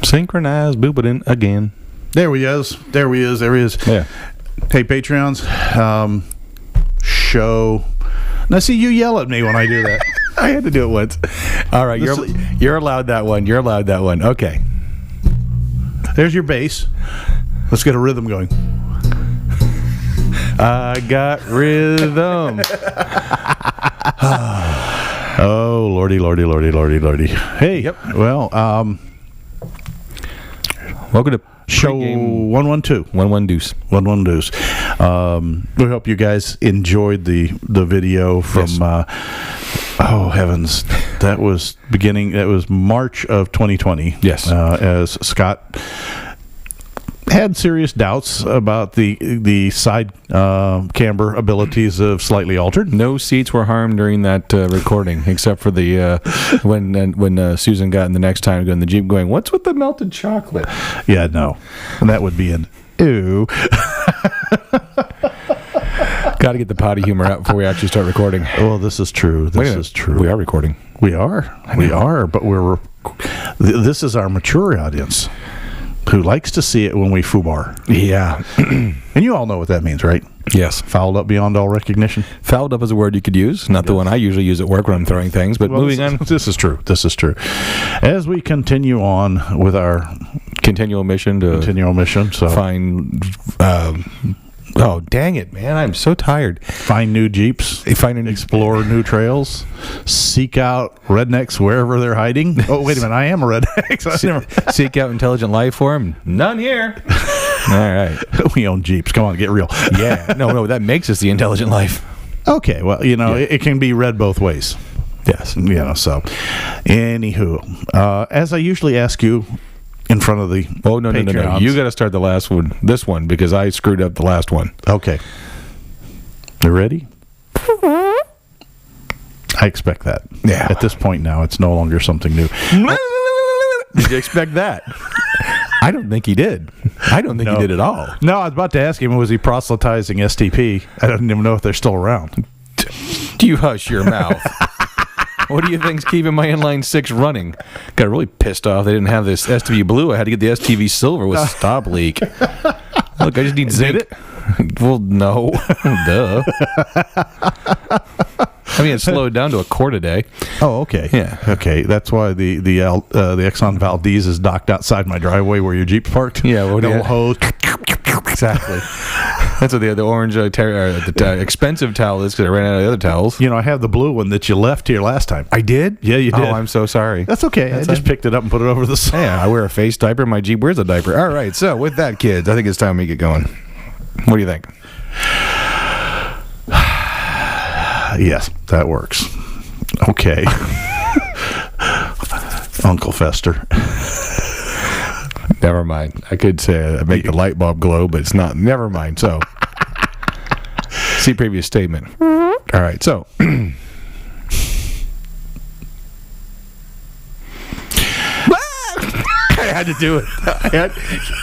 Synchronized boobadin again. There he is. Yeah. Hey, Patreons. Show. Now, see, you yell at me when I do that. I had to do it once. All right, you're allowed that one. You're allowed that one. Okay. There's your bass. Let's get a rhythm going. I got rhythm. Oh, lordy. Hey, Yep. Well, Welcome to show pregame 112. 1-1 deuce. 1-1 deuce. We hope you guys enjoyed the video from. Yes. Oh heavens, that was March of 2020. Yes. As Scott had serious doubts about the side camber abilities of Slightly Altered. No seats were harmed during that recording, except for the when Susan got in the next time to go in the Jeep going, "What's with the melted chocolate?" Yeah, no. And that would be an ew. Got to get the potty humor out before we actually start recording. Well, this is true. This is true. We are recording. We are, but this is our mature audience who likes to see it when we foobar. Yeah. And you all know what that means, right? Yes. Fouled up beyond all recognition. Fouled up is a word you could use. Not the one I usually use at work when I'm throwing things, but moving on. This is true. As we continue on with our Continual mission so find... oh, dang it, man. I'm so tired. Find new Jeeps. Explore new trails. Seek out rednecks wherever they're hiding. Oh, wait a minute. I am a redneck. Seek out intelligent life form. None here. All right. We own Jeeps. Come on, get real. Yeah. No, that makes us the intelligent life. Okay. Well, it can be read both ways. Yes. So. Anywho, as I usually ask you in front of the No. You got to start this one, because I screwed up the last one. Okay. You ready? I expect that. Yeah. At this point now, it's no longer something new. Did you expect that? I don't think he did. I don't think he did at all. No, I was about to ask him, was he proselytizing STP? I don't even know if they're still around. Do you hush your mouth? What do you think's keeping my inline 6 running? Got really pissed off they didn't have this STV blue. I had to get the STV silver with stop leak. Look, I just need zinc. Did it? Well, no. Duh. I mean, it slowed down to a quart a day. Oh, okay. Yeah. Okay, that's why the Exxon Valdez is docked outside my driveway where your Jeep's parked. Yeah, well, the hose. Exactly. That's what the orange expensive towel is, because I ran out of the other towels. I have the blue one that you left here last time. I did? Yeah, you did. Oh, I'm so sorry. That's okay. I just picked it up and put it over the side. Yeah, I wear a face diaper. My Jeep wears a diaper. All right, so with that, kids, I think it's time we get going. What do you think? Yes, that works. Okay. Uncle Fester. Never mind. I could say I make the light bulb glow, but it's not. Never mind. So, see previous statement. All right. So, I had to do it.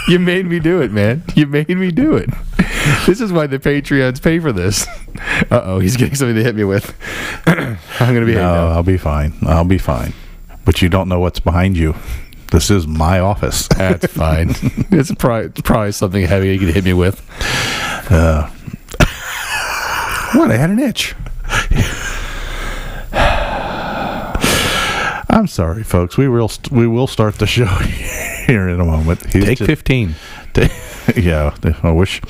You made me do it, man. You made me do it. This is why the Patreons pay for this. Uh-oh, he's getting something to hit me with. I'm going to be... No, I'll be fine. But you don't know what's behind you. This is my office. That's fine. It's probably something heavy you can hit me with. What? I had an itch. I'm sorry, folks. We will start the show here in a moment. Take 15. Yeah, I wish.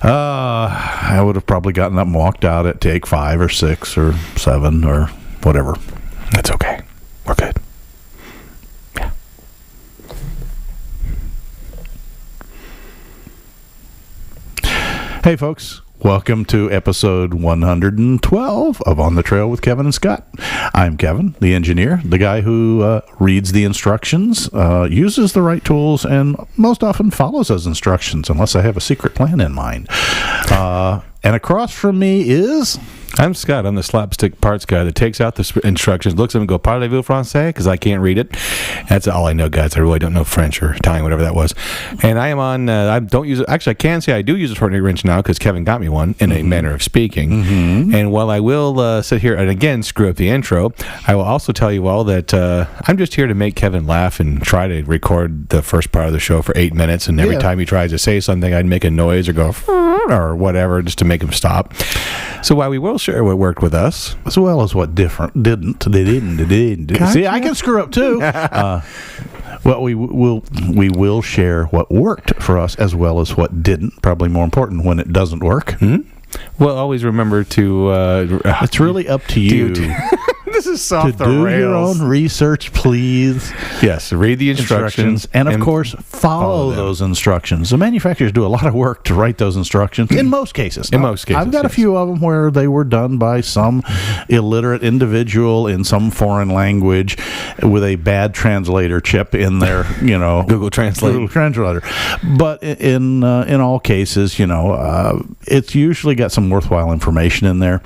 I would have probably gotten up and walked out at take 5 or 6 or 7 or whatever. That's okay. We're good. Yeah. Hey, folks. Welcome to episode 112 of On the Trail with Kevin and Scott. I'm Kevin, the engineer, the guy who reads the instructions, uses the right tools, and most often follows those instructions, unless I have a secret plan in mind. And across from me is... I'm Scott. I'm the slapstick parts guy that takes out the instructions, looks at them and go, "Parlez-vous français?" Because I can't read it. That's all I know, guys. I really don't know French or Italian, whatever that was. And I am on, I don't use it. Actually, I can say I do use a tornado wrench now because Kevin got me one, in a manner of speaking. And while I will sit here and again screw up the intro, I will also tell you all that I'm just here to make Kevin laugh and try to record the first part of the show for 8 minutes. And every time he tries to say something, I'd make a noise or go, or whatever, just to make him stop. So while we will share what worked with us, as well as what didn't. Gotcha. See, I can screw up too. Well, we will share what worked for us as well as what didn't. Probably more important when it doesn't work. Well, always remember to... it's really up to you. This is soft to do your own research, please. Yes, read the instructions. And of course, follow those instructions. The manufacturers do a lot of work to write those instructions, in most cases. In most cases, I've got a few of them where they were done by some illiterate individual in some foreign language with a bad translator chip in their, Google Translate. Google Translator. But in all cases, it's usually got some worthwhile information in there.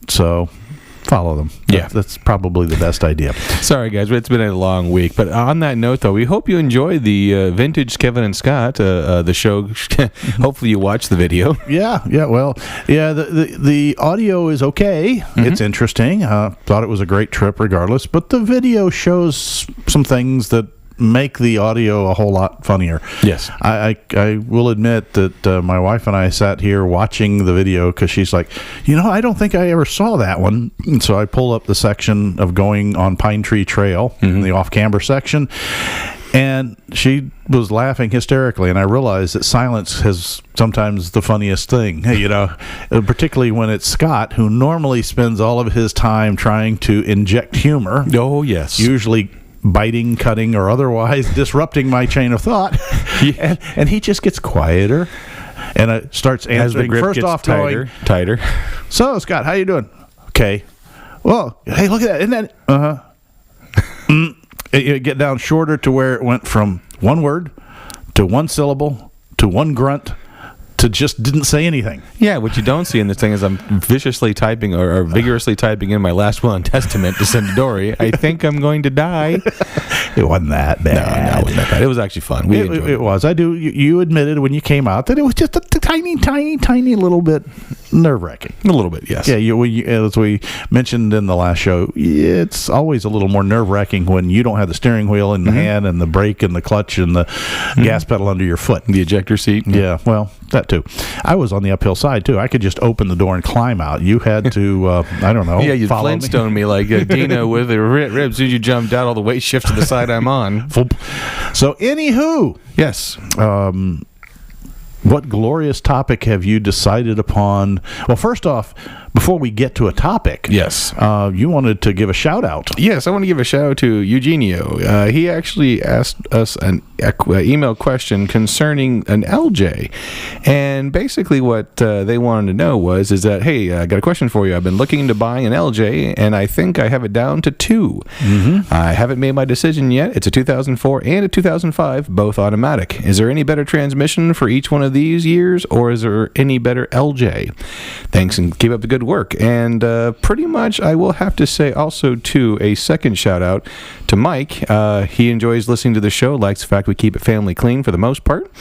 So... follow them. Yeah. That's probably the best idea. Sorry, guys. It's been a long week. But on that note, though, we hope you enjoy the vintage Kevin and Scott, the show. Hopefully you watch the video. The audio is okay. It's interesting. Thought it was a great trip regardless. But the video shows some things that make the audio a whole lot funnier. Yes. I will admit that my wife and I sat here watching the video because she's like, I don't think I ever saw that one. And so I pull up the section of going on Pine Tree Trail in the off-camber section, and she was laughing hysterically, and I realized that silence is sometimes the funniest thing, particularly when it's Scott, who normally spends all of his time trying to inject humor. Oh, yes. Usually biting, cutting, or otherwise disrupting my chain of thought. And he just gets quieter and starts answering. As the grip first gets off, tighter. So, Scott, how you doing? Okay. Well, hey, look at that. Isn't that? You get down shorter to where it went from one word to one syllable to one grunt to just didn't say anything. Yeah, what you don't see in this thing is I'm viciously typing or vigorously typing in my last will and testament to send to Dory. I think I'm going to die. It wasn't that bad. No, it wasn't that bad. It was actually fun. We enjoyed it. It was. I do. You admitted when you came out that it was just a tiny little bit nerve-wracking. A little bit, yes. Yeah, as we mentioned in the last show, it's always a little more nerve-wracking when you don't have the steering wheel in the hand and the brake and the clutch and the gas pedal under your foot. The ejector seat. Yeah, well, that too. I was on the uphill side, too. I could just open the door and climb out. You had to, I don't know, yeah, you Flintstone me like Dina with the ribs. As you jumped out, all the weight shift to the side I'm on. So, anywho. Yes. What glorious topic have you decided upon? Well, first off, before we get to a topic, yes, you wanted to give a shout out. Yes, I want to give a shout out to Eugenio. He actually asked us an email question concerning an LJ, and basically what they wanted to know is that, hey, I got a question for you. I've been looking into buying an LJ, and I think I have it down to 2. I haven't made my decision yet. It's a 2004 and a 2005, both automatic. Is there any better transmission for each one of these years, or is there any better LJ? Thanks, and keep up the good work. And pretty much I will have to say also too, a second shout out to Mike. He enjoys listening to the show, likes the fact we keep it family clean for the most part,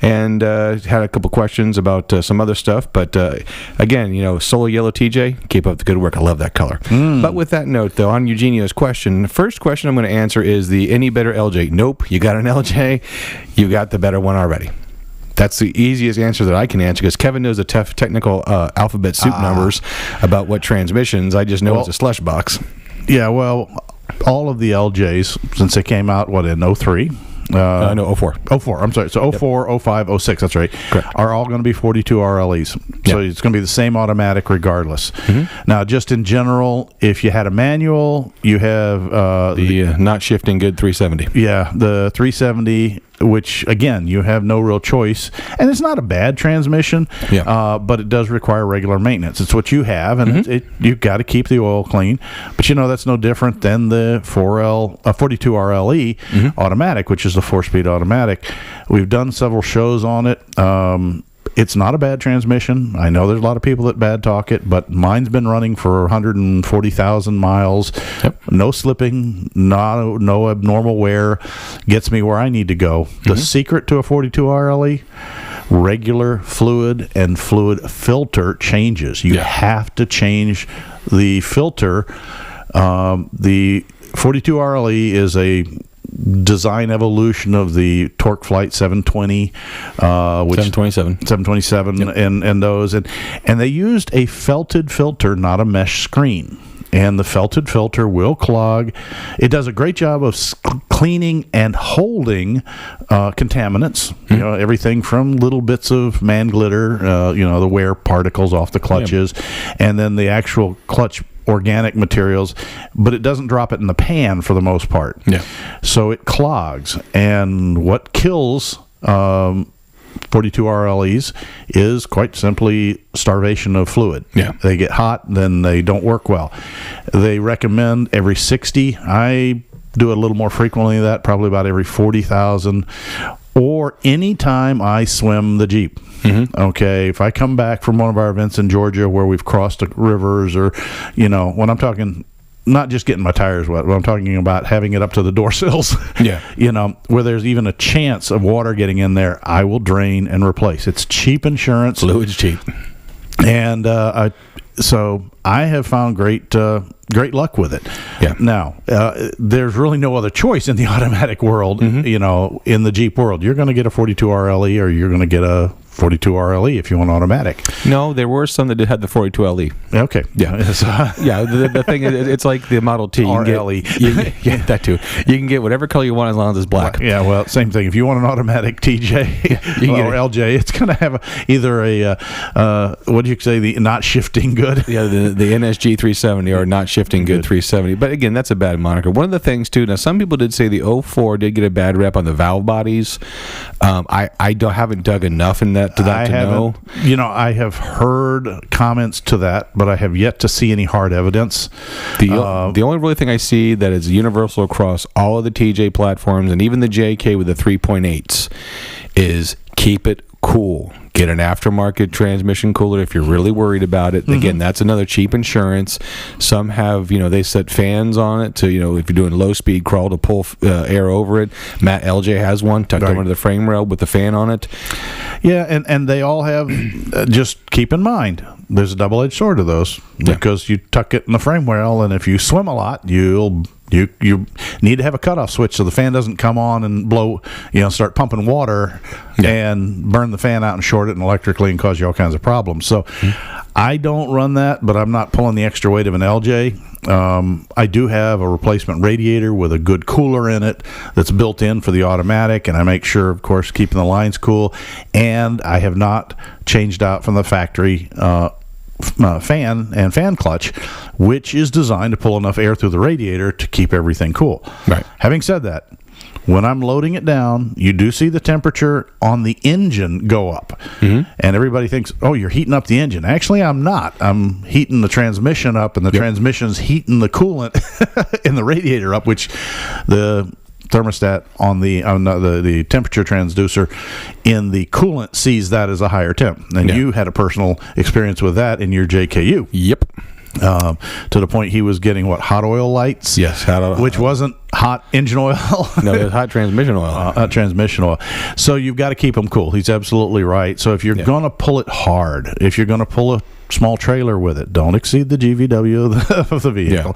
and had a couple questions about some other stuff, but again, Solar Yellow TJ, keep up the good work. I love that color. But with that note though, on Eugenio's question, the first question I'm going to answer is the any better LJ. Nope, you got an LJ, you got the better one already. That's the easiest answer that I can answer, because Kevin knows the technical alphabet soup numbers about what transmissions. I just know it's a slush box. Yeah, well, all of the LJs, since they came out, in 03? No, 04. 04, I'm sorry. So 04, 05, 06, that's right. Correct. Are all going to be 42 RLEs. So it's going to be the same automatic regardless. Now, just in general, if you had a manual, you have... the not shifting good 370. Yeah, the 370... which, again, you have no real choice. And it's not a bad transmission, but it does require regular maintenance. It's what you have, and you've got to keep the oil clean. But, that's no different than the 42 RLE automatic, which is the 4-speed automatic. We've done several shows on it. It's not a bad transmission. I know there's a lot of people that bad talk it, but mine's been running for 140,000 miles. Yep. No slipping, no abnormal wear. Gets me where I need to go. The secret to a 42 RLE, regular fluid and fluid filter changes. You have to change the filter. The 42 RLE is a design evolution of the Torque Flight 720, which 727, Yep. and those, and they used a felted filter, not a mesh screen. And the felted filter will clog. It does a great job of cleaning and holding contaminants. You know, everything from little bits of man glitter, the wear particles off the clutches, and then the actual clutch organic materials, but it doesn't drop it in the pan for the most part. Yeah. So it clogs. And what kills 42 RLEs is quite simply starvation of fluid. Yeah. They get hot, then they don't work well. They recommend every 60. I do it a little more frequently than that, probably about every 40,000, or anytime I swim the Jeep. Okay, if I come back from one of our events in Georgia where we've crossed the rivers, or, when I'm talking not just getting my tires wet, but I'm talking about having it up to the door sills. Yeah. Where there's even a chance of water getting in there, I will drain and replace. It's cheap insurance. Fluid's cheap. And so I have found great luck with it. Yeah. Now, there's really no other choice in the automatic world, in the Jeep world. You're going to get a 42 RLE, or you're going to get a 42 RLE if you want automatic. No, there were some that had the 42 LE. Okay. Yeah. Yeah. The thing is, it's like the Model T. RLE. That too. You can get whatever color you want as long as it's black. Yeah, well, same thing. If you want an automatic TJ or LJ, it's going to have either what do you say, the not shifting good? Yeah, the NSG 370 or not shifting good 370. But again, that's a bad moniker. One of the things too, now some people did say the 04 did get a bad rep on the valve bodies. I haven't dug enough in that to know. I have heard comments to that, but I have yet to see any hard evidence. The only really thing I see that is universal across all of the TJ platforms and even the JK with the 3.8s is keep it cool. Get an aftermarket transmission cooler if you're really worried about it. Again, that's another cheap insurance. Some have, they set fans on it to, if you're doing low speed crawl to pull air over it. Matt LJ has one tucked under the frame rail with the fan on it. Yeah, and they all have, just keep in mind, there's a double-edged sword to those, because you tuck it in the frame rail, and if you swim a lot, you need to have a cutoff switch so the fan doesn't come on and blow, start pumping water and burn the fan out and short it electrically and cause you all kinds of problems. So I don't run that, but I'm not pulling the extra weight of an LJ. I do have a replacement radiator with a good cooler in it that's built in for the automatic, and I make sure, of course, keeping the lines cool. And I have not changed out from the factory fan and fan clutch, which is designed to pull enough air through the radiator to keep everything cool. Right. Having said that, when I'm loading it down, you do see the temperature on the engine go up. And everybody thinks, oh, you're heating up the engine. Actually, I'm not. I'm heating the transmission up, and the transmission's heating the coolant in the radiator up, which the thermostat on the temperature transducer in the coolant sees that as a higher temp. And you had a personal experience with that in your JKU. Yep. To the point he was getting hot oil lights? Yes, hot oil. Which wasn't hot engine oil. No, it was hot transmission oil. Transmission oil. So you've got to keep them cool. He's absolutely right. So if you're going to pull it hard, if you're going to pull a small trailer with it, don't exceed the GVW of the vehicle.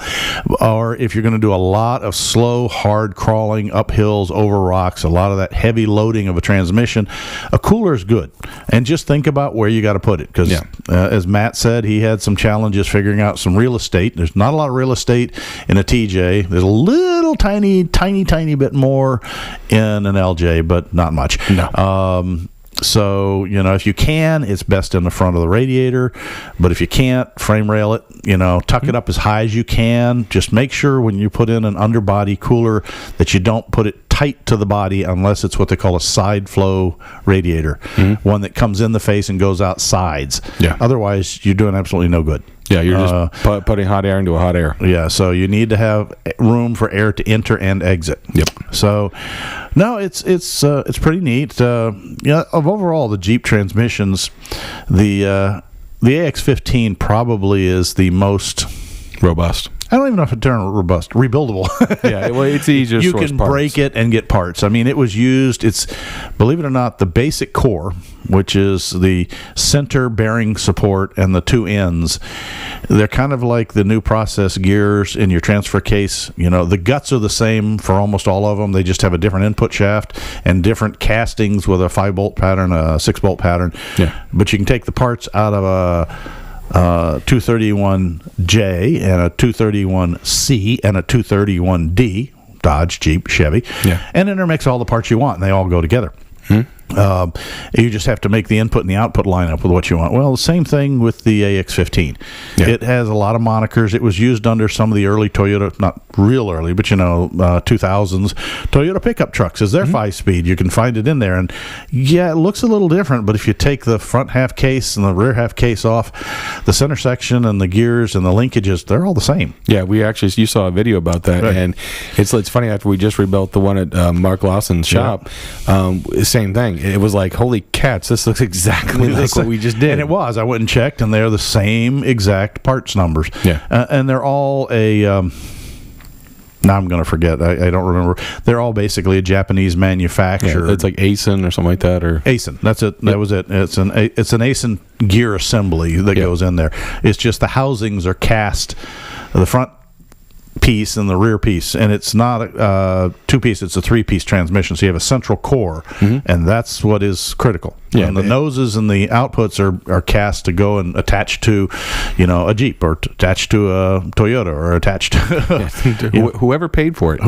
Or if you're going to do a lot of slow, hard crawling up hills, over rocks, a lot of that heavy loading of a transmission, a cooler is good. And just think about where you got to put it, because as Matt said, he had some challenges figuring out some real estate. There's not a lot of real estate in a TJ. There's a little tiny bit more in an LJ, but not much. No. So, if you can, it's best in the front of the radiator. But if you can't, frame rail it, tuck it up as high as you can. Just make sure when you put in an underbody cooler that you don't put it tight to the body unless it's what they call a side flow radiator, one that comes in the face and goes out sides. Yeah. Otherwise, you're doing absolutely no good. Yeah, you're just putting hot air into a hot air. Yeah, so you need to have room for air to enter and exit. Yep. So, no, it's pretty neat. Of overall the Jeep transmissions, the AX15 probably is the most robust. I don't even know if it's term robust, rebuildable. Yeah, well, it's easier to you source can parts. break it and get parts. I mean, it was used. It's, believe it or not, the basic core, which is the center bearing support and the two ends. They're kind of like the new process gears in your transfer case. You know, the guts are the same for almost all of them. They just have a different input shaft and different castings with a 5-bolt pattern, a 6-bolt pattern. Yeah. But you can take the parts out of a 231J and a 231C and a 231D, Dodge, Jeep, Chevy, and intermix all the parts you want, and they all go together. You just have to make the input and the output line up with what you want. Well, the same thing with the AX15. Yeah. It has a lot of monikers. It was used under some of the early Toyota, not real early, but 2000s Toyota pickup trucks as their 5-speed. You can find it in there, and yeah, it looks a little different, but if you take the front half case and the rear half case off, the center section and the gears and the linkages, they're all the same. Yeah, you saw a video about that, right. And it's funny, after we just rebuilt the one at Mark Lawson's shop, same thing. It was like, holy cats, this looks exactly like what we just did. And it was. I went and checked, and they're the same exact parts numbers. Yeah. And they're all now I'm going to forget. I don't remember. They're all basically a Japanese manufacturer. Yeah, it's like ASIN or something like that. Or ASIN. That's it. That was it. It's an ASIN gear assembly that goes in there. It's just the housings are cast. The front piece and the rear piece, and it's not a 2-piece, it's a 3-piece transmission, so you have a central core, and that's what is critical. And the noses and the outputs are cast to go and attach to a Jeep, or attached to a Toyota, or attached to whoever paid for it.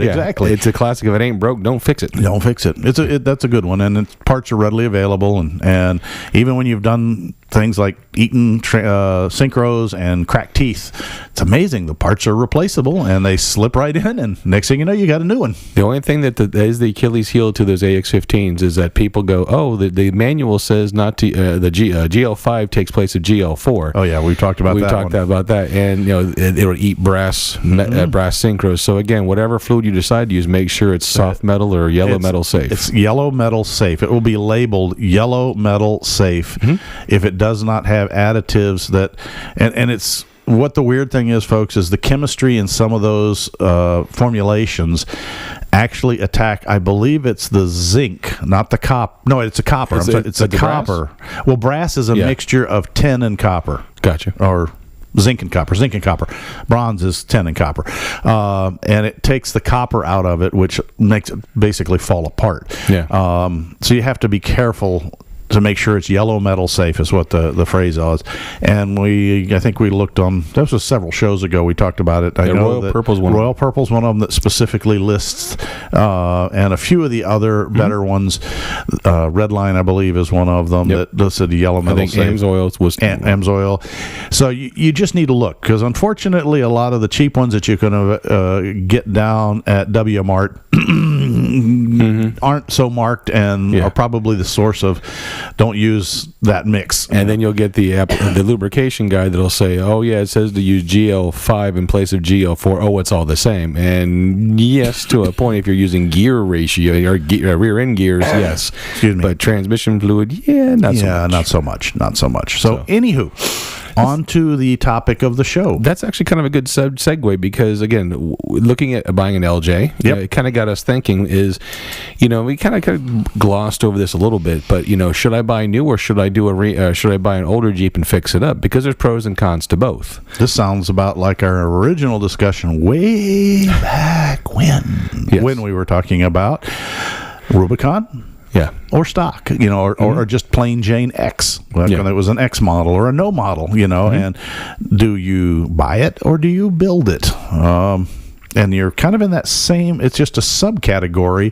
Exactly. It's a classic. If it ain't broke, don't fix it. Don't fix it. That's a good one, and parts are readily available, and even when you've done things like eaten synchros and cracked teeth, it's amazing. The parts are replaceable, and they slip right in, and next thing you know, you got a new one. The only thing that is the Achilles heel to those AX15s is that people go, oh, the manual says not to, the GL5 takes place of GL4. Oh yeah, we've talked about that, and it'll eat brass synchros. So again, whatever fluid you decide to use, make sure it's soft metal or yellow metal safe. It's yellow metal safe. It will be labeled yellow metal safe if it does not have additives that, and it's. What the weird thing is, folks, is the chemistry in some of those formulations actually attack, I believe it's the zinc, not the copper. No, it's a copper. It's a copper. Brass? Well, brass is a mixture of tin and copper. Gotcha. Or zinc and copper. Bronze is tin and copper. And it takes the copper out of it, which makes it basically fall apart. Yeah. So you have to be careful to make sure it's yellow metal safe, is what the phrase is. And I think we looked on, this was several shows ago, we talked about it. I know Royal Purple's one. Royal Purple's one of them that specifically lists, and a few of the other better ones. Redline, I believe, is one of them that listed yellow metal safe. I think AMSOIL was AMSOIL. So you just need to look, because unfortunately a lot of the cheap ones that you can get down at W-Mart aren't so marked, and are probably the source of don't use that mix. And then you'll get the lubrication guide that'll say, oh yeah, it says to use GL5 in place of GL4. Oh, it's all the same. And yes, to a point, if you're using gear ratio or rear end gears, yes. Excuse me. But transmission fluid, not so much. Not so much. So anywho, on to the topic of the show. That's actually kind of a good segue, because again, looking at buying an LJ, it kind of got us thinking is, we kind of glossed over this a little bit, but should I buy new, or should I do should I buy an older Jeep and fix it up? Because there's pros and cons to both. This sounds about like our original discussion way back when we were talking about Rubicon. Yeah, or stock, or just plain Jane X. When it was an X model or a no model, and do you buy it or do you build it? And you're kind of in that same, it's just a subcategory.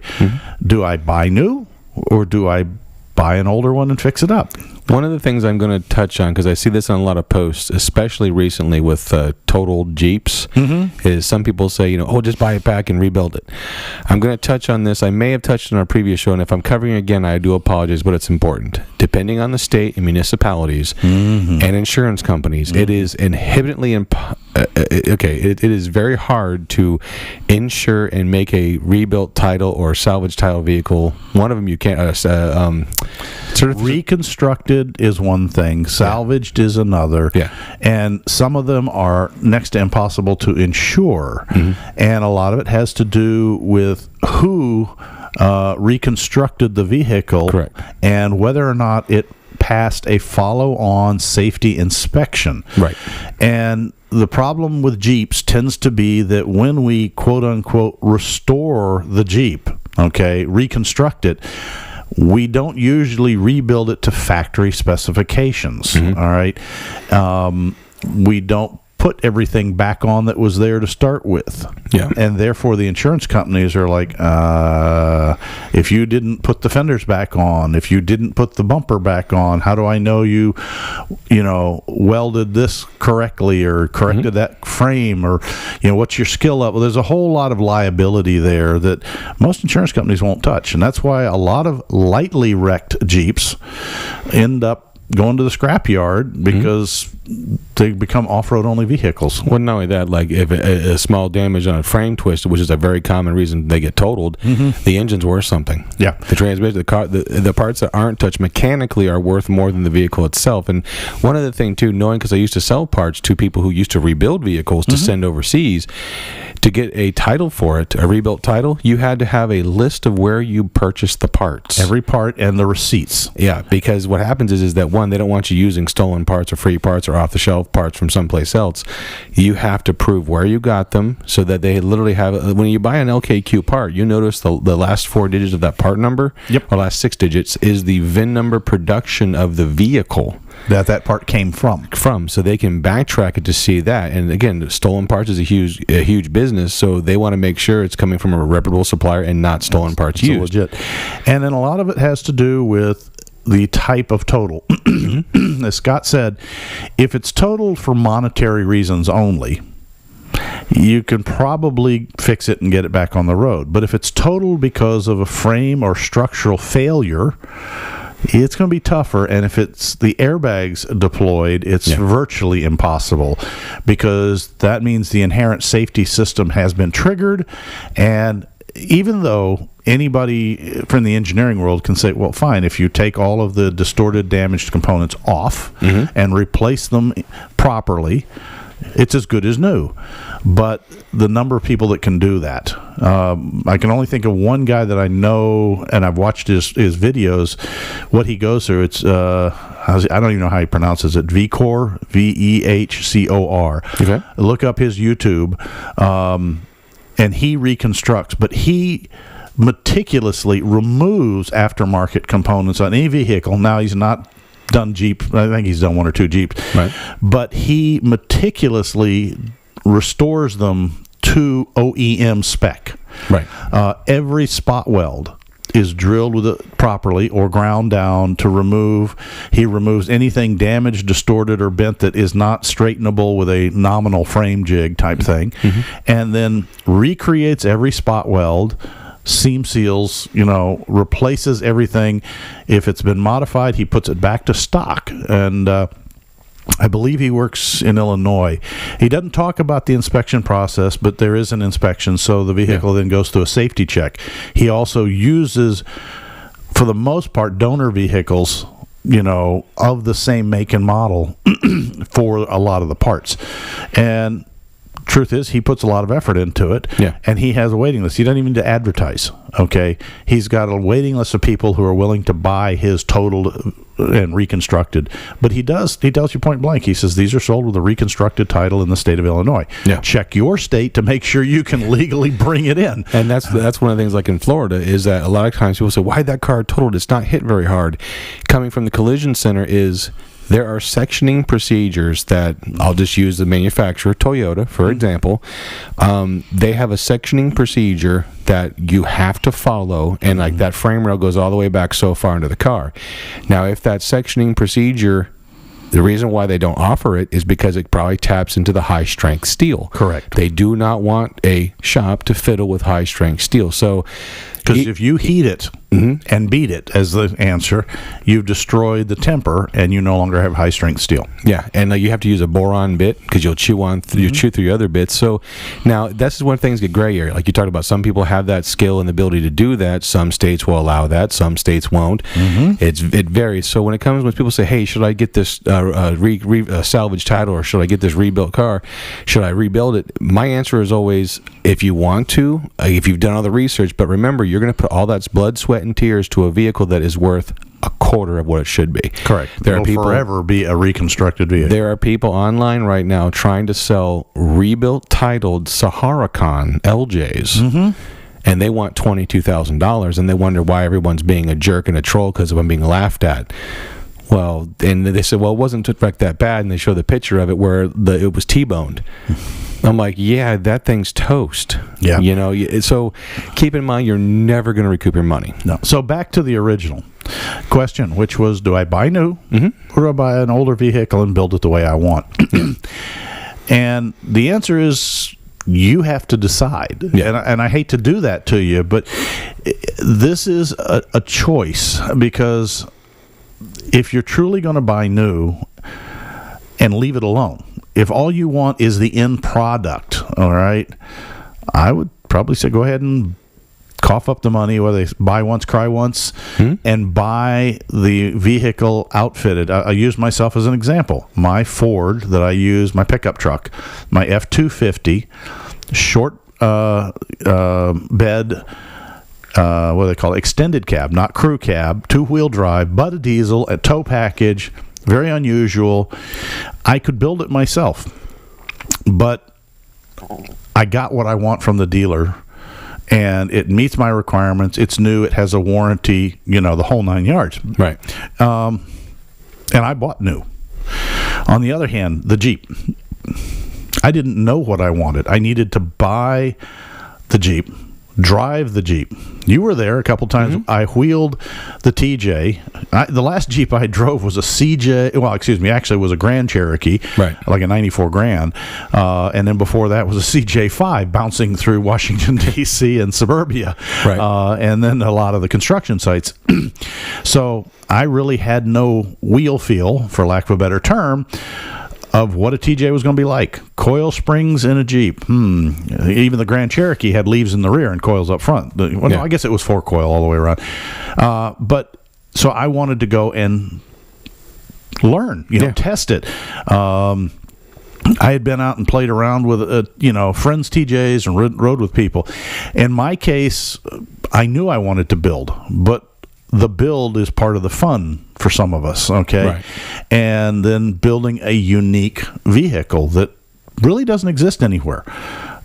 Do I buy new, or do I buy an older one and fix it up? One of the things I'm going to touch on, because I see this on a lot of posts, especially recently with totaled Jeeps, is some people say, just buy it back and rebuild it. I'm going to touch on this. I may have touched on our previous show, and if I'm covering it again, I do apologize, but it's important. Depending on the state and municipalities and insurance companies, it is inhibitantly it is very hard to insure and make a rebuilt title or salvage title vehicle. One of them you can't reconstructed is one thing, salvaged is another, and some of them are next to impossible to insure, and a lot of it has to do with who reconstructed the vehicle. Correct. And whether or not it passed a follow-on safety inspection. Right. And the problem with Jeeps tends to be that when we quote-unquote restore the Jeep, reconstruct it, we don't usually rebuild it to factory specifications. All right. We don't put everything back on that was there to start with. Yeah. And therefore the insurance companies are like, if you didn't put the fenders back on, if you didn't put the bumper back on, how do I know you welded this correctly or corrected that frame, or what's your skill level? There's a whole lot of liability there that most insurance companies won't touch, and that's why a lot of lightly wrecked Jeeps end up going to the scrapyard because they become off-road only vehicles. Well, not only that, like if a small damage on a frame twist, which is a very common reason they get totaled, the engine's worth something. Yeah, the transmission, the car, the parts that aren't touched mechanically are worth more than the vehicle itself. And one other thing too, knowing, because I used to sell parts to people who used to rebuild vehicles to send overseas. To get a title for it, a rebuilt title, you had to have a list of where you purchased the parts. Every part and the receipts. Yeah, because what happens is that, one, they don't want you using stolen parts or free parts or off-the-shelf parts from someplace else. You have to prove where you got them so that they literally have... When you buy an LKQ part, you notice the last 4 digits of that part number, or last 6 digits, is the VIN number production of the vehicle. That part came from, so they can backtrack it to see that. And again, stolen parts is a huge business, so they want to make sure it's coming from a reputable supplier and not stolen parts used. Legit. And then a lot of it has to do with the type of total. As Scott said, if it's totaled for monetary reasons only, you can probably fix it and get it back on the road. But if it's totaled because of a frame or structural failure, it's going to be tougher, and if it's the airbags deployed, it's virtually impossible, because that means the inherent safety system has been triggered. And even though anybody from the engineering world can say, well, fine, if you take all of the distorted, damaged components off and replace them properly, it's as good as new. But the number of people that can do that, I can only think of one guy that I know, and I've watched his videos. What he goes through, it's I don't even know how he pronounces it. Vehcor, Vehcor. Okay. Look up his YouTube, and he reconstructs, but he meticulously removes aftermarket components on any vehicle. Now, he's not done Jeep. I think he's done 1 or 2 Jeeps. Right. But he meticulously restores them to OEM spec. Right. Every spot weld is drilled with it properly or ground down to remove. He removes anything damaged, distorted, or bent that is not straightenable with a nominal frame jig type thing, and then recreates every spot weld, seam seals, replaces everything. If it's been modified, he puts it back to stock. And I believe he works in Illinois. He doesn't talk about the inspection process, but there is an inspection, so the vehicle then goes through a safety check. He also uses, for the most part, donor vehicles, of the same make and model for a lot of the parts. And truth is, he puts a lot of effort into it, and he has a waiting list. He doesn't even need to advertise, He's got a waiting list of people who are willing to buy his totaled and reconstructed. But he tells you point blank, he says, these are sold with a reconstructed title in the state of Illinois. Check your state to make sure you can legally bring it in. And that's one of the things, like in Florida, is that a lot of times people say, why'd that car totaled? It's not hit very hard. Coming from the collision center is... There are sectioning procedures that I'll just use the manufacturer, Toyota, for example. They have a sectioning procedure that you have to follow, and like that frame rail goes all the way back so far into the car. Now, if that sectioning procedure, the reason why they don't offer it is because it probably taps into the high-strength steel. Correct. They do not want a shop to fiddle with high-strength steel. So, because if you heat it and beat it as the answer, you've destroyed the temper, and you no longer have high-strength steel. Yeah, and you have to use a boron bit because you'll chew you chew through your other bits. So now this is when things get gray area. Like you talked about, some people have that skill and the ability to do that. Some states will allow that. Some states won't. It varies. So when people say, "Hey, should I get this salvage title, or should I get this rebuilt car? Should I rebuild it?" My answer is always, if you want to, if you've done all the research. But remember, you're going to put all that blood, sweat, and tears to a vehicle that is worth a quarter of what it should be. Correct. There will forever be a reconstructed vehicle. There are people online right now trying to sell rebuilt, titled Sahara-Con LJs. And they want $22,000, and they wonder why everyone's being a jerk and a troll because of them being laughed at. Well, and they said, well, it wasn't that bad, and they show the picture of it where it was T-boned. I'm like, yeah, that thing's toast. Yeah. You know, so keep in mind, you're never going to recoup your money. No. So back to the original question, which was, do I buy new or do I buy an older vehicle and build it the way I want? And the answer is, you have to decide. Yeah. And I hate to do that to you, but this is a choice, because if you're truly going to buy new and leave it alone, if all you want is the end product, all right, I would probably say go ahead and cough up the money, whether they buy once, cry once, and buy the vehicle outfitted. I use myself as an example. My Ford that I use, my pickup truck, my F-250, short bed, what do they call it? Extended cab, not crew cab, 2-wheel drive, but a diesel, a tow package, very unusual. I could build it myself, but I got what I want from the dealer, and it meets my requirements. It's new. It has a warranty, the whole 9 yards. Right. And I bought new. On the other hand, the Jeep, I didn't know what I wanted. I needed to buy the Jeep, drive the Jeep. You were there a couple times. I wheeled the TJ. The last Jeep I drove was a CJ. Well, excuse me. Actually, it was a Grand Cherokee, right? Like a '94 Grand. And then before that was a CJ5 bouncing through Washington D.C. and suburbia, right? And then a lot of the construction sites. So I really had no wheel feel, for lack of a better term, of what a TJ was going to be like. Coil springs in a Jeep. Even the Grand Cherokee had leaves in the rear and coils up front. No, I guess it was 4-coil all the way around. But so I wanted to go and learn, test it. I had been out and played around with, friends' TJs and rode with people. In my case, I knew I wanted to build, but the build is part of the fun for some of us, okay? Right. And then building a unique vehicle that really doesn't exist anywhere.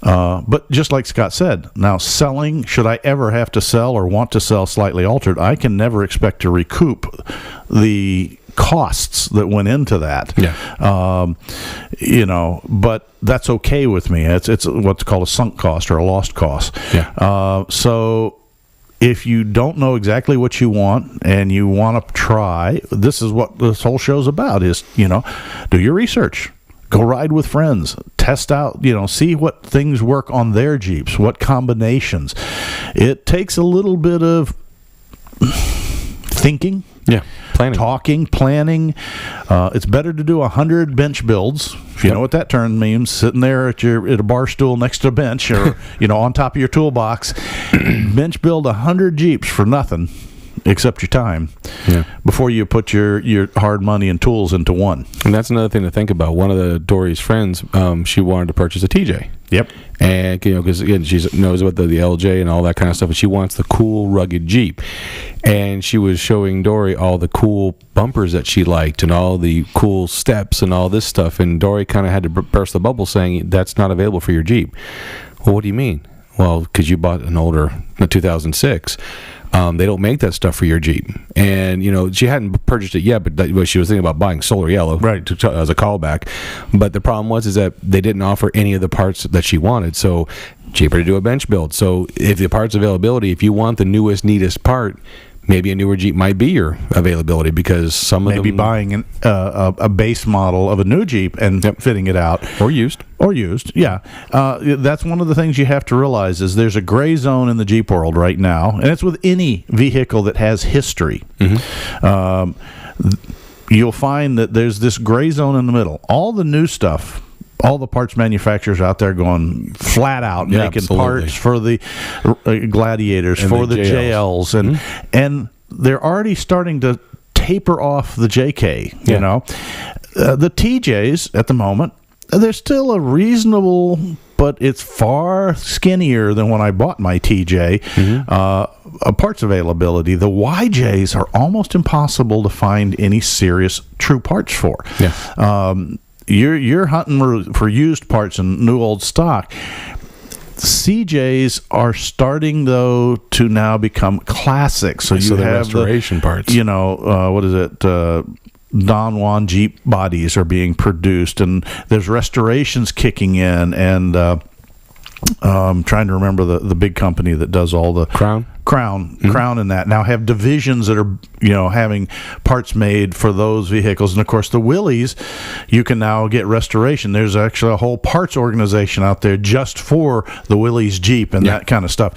But just like Scott said, now selling, should I ever have to sell or want to sell slightly altered, I can never expect to recoup the costs that went into that. Yeah. But that's okay with me. It's what's called a sunk cost or a lost cost. Yeah. So if you don't know exactly what you want and you want to try, this is what this whole show's about, is, do your research. Go ride with friends. Test out, see what things work on their Jeeps, what combinations. It takes a little bit of thinking. Yeah. Planning. It's better to do 100 bench builds, if you know what that term means, sitting there at a bar stool next to a bench, or on top of your toolbox. Bench build 100 Jeeps for nothing except your time, before you put your hard money and tools into one. And that's another thing to think about. One of Dory's friends, she wanted to purchase a TJ. Yep. And because again, she knows about the LJ and all that kind of stuff, and she wants the cool, rugged Jeep. And she was showing Dory all the cool bumpers that she liked and all the cool steps and all this stuff. And Dory kind of had to burst the bubble, saying, "That's not available for your Jeep." Well, what do you mean? Well, because you bought an older, a 2006. They don't make that stuff for your Jeep. And, she hadn't purchased it yet, but she was thinking about buying solar yellow, right, as a callback. But the problem is that they didn't offer any of the parts that she wanted. So cheaper to do a bench build. So if the parts availability, if you want the newest, neatest part, maybe a newer Jeep might be your availability, because some of them... Maybe buying a base model of a new Jeep and fitting it out. Or used. Yeah. That's one of the things you have to realize is there's a gray zone in the Jeep world right now, and it's with any vehicle that has history. You'll find that there's this gray zone in the middle. All the new stuff... All the parts manufacturers out there going flat out, making parts for the Gladiators, and for the JLs, and they're already starting to taper off the JK. You know, the TJs at the moment, they're still a reasonable, but it's far skinnier than when I bought my TJ. Parts availability, the YJs are almost impossible to find any serious true parts for. You're hunting for used parts and new old stock. CJs are starting, though, to now become classic. So you have restoration parts. What is it? Don Juan Jeep bodies are being produced, and there's restorations kicking in. And I'm trying to remember the big company that does all the Crown, and that now have divisions that are having parts made for those vehicles. And of course the Willys, you can now get restoration. There's actually a whole parts organization out there just for the Willys Jeep and that kind of stuff.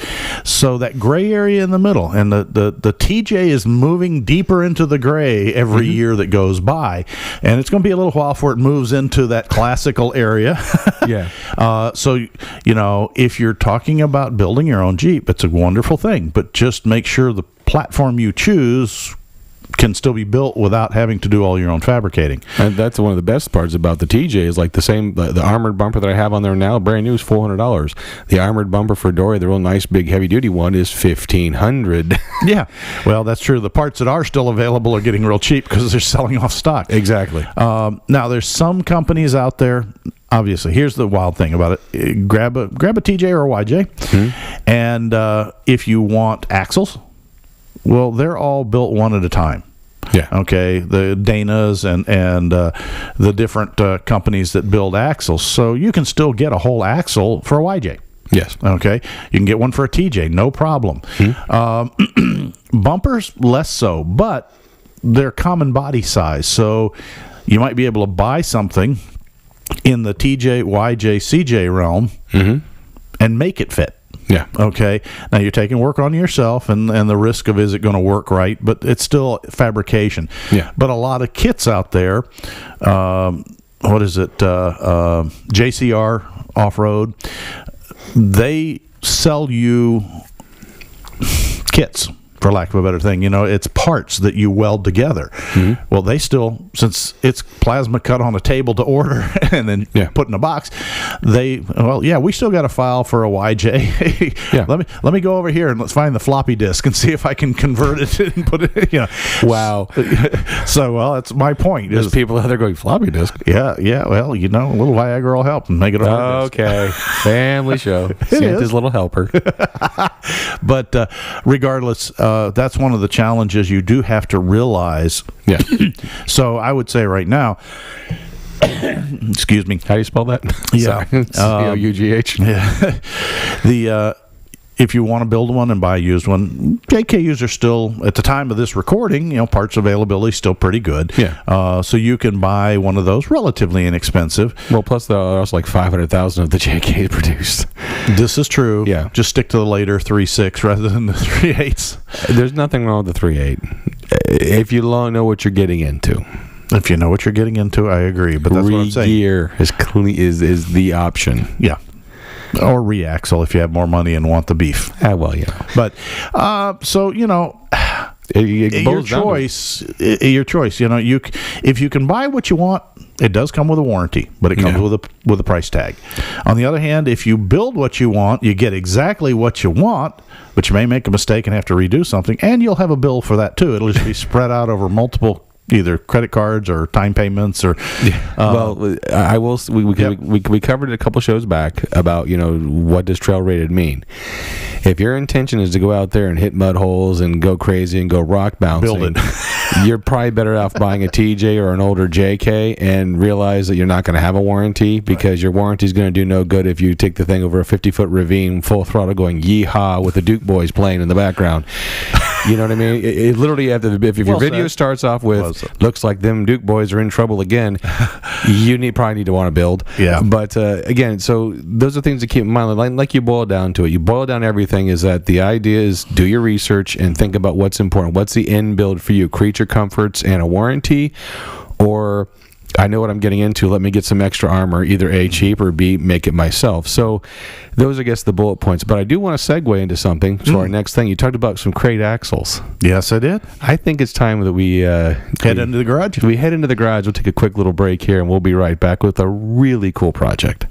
So that gray area in the middle, and the TJ is moving deeper into the gray every year that goes by, and it's going to be a little while before it moves into that classical area. So if you're talking about building your own Jeep, it's a wonderful thing, but just make sure the platform you choose can still be built without having to do all your own fabricating. And that's one of the best parts about the TJ is like the armored bumper that I have on there now, brand new, is $400. The armored bumper for Dory, the real nice big heavy duty one, is $1,500. Yeah, well, that's true. The parts that are still available are getting real cheap because they're selling off stock. Exactly. Now there's some companies out there. Obviously, here's the wild thing about it: grab a TJ or a YJ, and if you want axles, well, they're all built one at a time. Yeah. Okay. The Danas and the different companies that build axles, so you can still get a whole axle for a YJ. Yes. Okay. You can get one for a TJ, no problem. Bumpers, less so, but they're common body size, so you might be able to buy something in the TJ, YJ, CJ realm and make it fit. Yeah. Okay. Now you're taking work on yourself and the risk of is it going to work right, but it's still fabrication. Yeah. But a lot of kits out there, what is it? JCR Off-Road, they sell you kits, for lack of a better thing. It's parts that you weld together. Well, they still, since it's plasma cut on a table to order and then put in a box, we still got a file for a YJ. Let me go over here and let's find the floppy disk and see if I can convert it and put it, Wow. So, that's my point. There's people out there going, floppy disk? Yeah, well, a little Viagra will help and make it a hard disk. Okay. Family show. Santa's little helper. But regardless, that's one of the challenges you do have to realize. Yeah. So I would say right now, excuse me. How do you spell that? Yeah. COUGH. Yeah. If you want to build one and buy a used one, JKUs are still, at the time of this recording, parts availability is still pretty good. Yeah. So you can buy one of those relatively inexpensive. Well, plus there are also like 500,000 of the JK produced. This is true. Yeah. Just stick to the later 3.6 rather than the 3.8s. There's nothing wrong with the 3.8 if you know what you're getting into. If you know what you're getting into, I agree. But that's what I'm saying. Regear is the option. Yeah. Or re-axle if you have more money and want the beef. Well, yeah. But so your choice. If you can buy what you want, it does come with a warranty, but it comes with a price tag. On the other hand, if you build what you want, you get exactly what you want, but you may make a mistake and have to redo something, and you'll have a bill for that too. It'll just be spread out over multiple either credit cards or time payments or. Well, I will. We covered it a couple shows back about what does trail rated mean. If your intention is to go out there and hit mud holes and go crazy and go rock bouncing, Build it. You're probably better off buying a TJ or an older JK and realize that you're not going to have a warranty because your warranty is going to do no good if you take the thing over a 50-foot ravine full throttle going yeehaw with the Duke Boys playing in the background. You know what I mean? It literally, if your video starts off with looks like them Duke Boys are in trouble again, you probably need to want to build. Yeah. But again, so those are things to keep in mind. Like you boil down to it. You boil down everything is that the idea is do your research and think about what's important. What's the end build for you? Creature comforts and a warranty, or I know what I'm getting into. Let me get some extra armor, either A, cheap, or B, make it myself. So those are, I guess, the bullet points. But I do want to segue into something. So our next thing, you talked about some crate axles. Yes, I did. I think it's time that we head into the garage. We head into the garage. We'll take a quick little break here, and we'll be right back with a really cool project.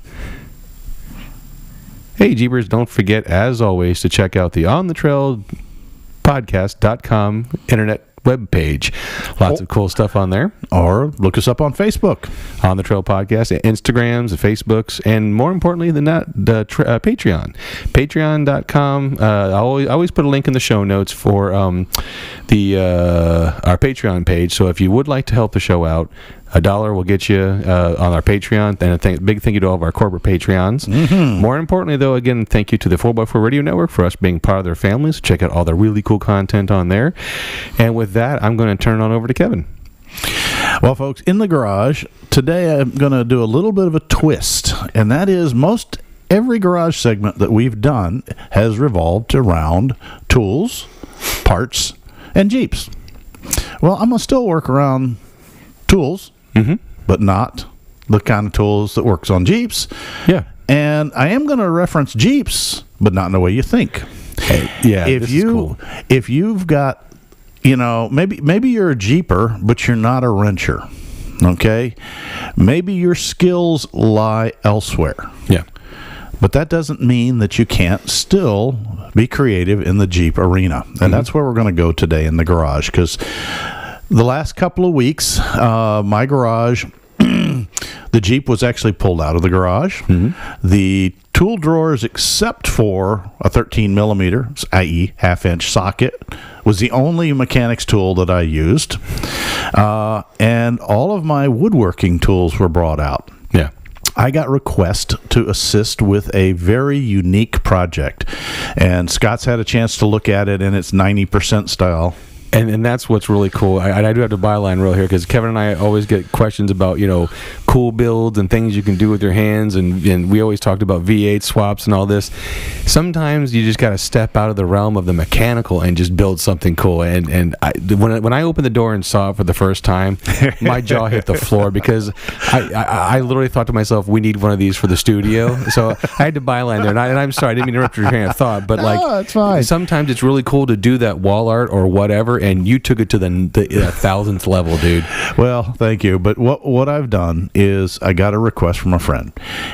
Hey, Jeepers, don't forget, as always, to check out the onthetrailpodcast.com internet webpage. Lots of cool stuff on there. Or look us up on Facebook. On the Trail Podcast, Instagrams, the Facebooks, and more importantly than that, the Patreon. Patreon.com. I always put a link in the show notes for our Patreon page. So if you would like to help the show out, $1 will get you on our Patreon, and a big thank you to all of our corporate Patreons. Mm-hmm. More importantly, though, again, thank you to the 4x4 Radio Network for us being part of their families. Check out all the really cool content on there. And with that, I'm going to turn it on over to Kevin. Well, folks, in the garage, today I'm going to do a little bit of a twist, and that is most every garage segment that we've done has revolved around tools, parts, and Jeeps. Well, I'm going to still work around tools, but not the kind of tools that works on Jeeps. Yeah. And I am going to reference Jeeps, but not in the way you think. Yeah, if you've got, maybe you're a Jeeper, but you're not a wrencher. Okay? Maybe your skills lie elsewhere. Yeah. But that doesn't mean that you can't still be creative in the Jeep arena. And that's where we're going to go today in the garage, because the last couple of weeks, my garage, the Jeep was actually pulled out of the garage. Mm-hmm. The tool drawers, except for a 13 millimeter, i.e. half-inch socket, was the only mechanics tool that I used. And all of my woodworking tools were brought out. Yeah. I got request to assist with a very unique project. And Scott's had a chance to look at it in its 90% style. And that's what's really cool. I do have to byline real here because Kevin and I always get questions about, cool builds and things you can do with your hands. And we always talked about V8 swaps and all this. Sometimes you just got to step out of the realm of the mechanical and just build something cool. And when I opened the door and saw it for the first time, my jaw hit the floor because I literally thought to myself, we need one of these for the studio. So I had to byline there. And I'm sorry, I didn't mean to interrupt your train of thought. But it's fine. Sometimes it's really cool to do that wall art or whatever. And you took it to the 1,000th level, dude. Well, thank you. But what I've done is I got a request from a friend.